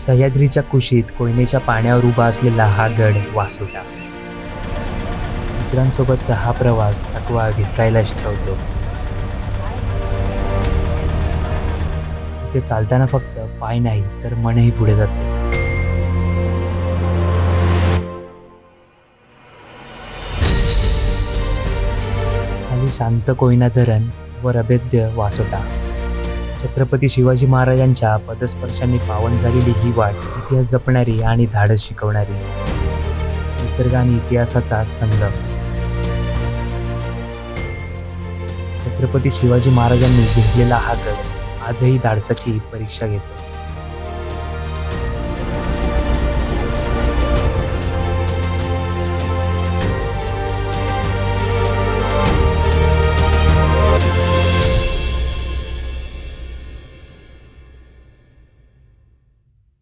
सह्याद्रीच्या कुशीत कोयनेच्या पाण्यावर उभा असलेला हा गड वासोटा. मित्रांसोबतचा हा प्रवास थकवा विसरायला शिकवतो. इथे चालताना फक्त पाय नाही तर मनही पुढे जाते. खाली शांत कोयना धरण वर अभेद्य वासोटा. छत्रपती शिवाजी महाराजांच्या पदस्पर्शाने पावन झालेली ही वाट इतिहास जपणारी आणि धाडस शिकवणारी. निसर्ग आणि इतिहासाचा संगम. छत्रपती शिवाजी महाराजांनी जिंकलेला हा गड आजही धाडसाची परीक्षा घेतो.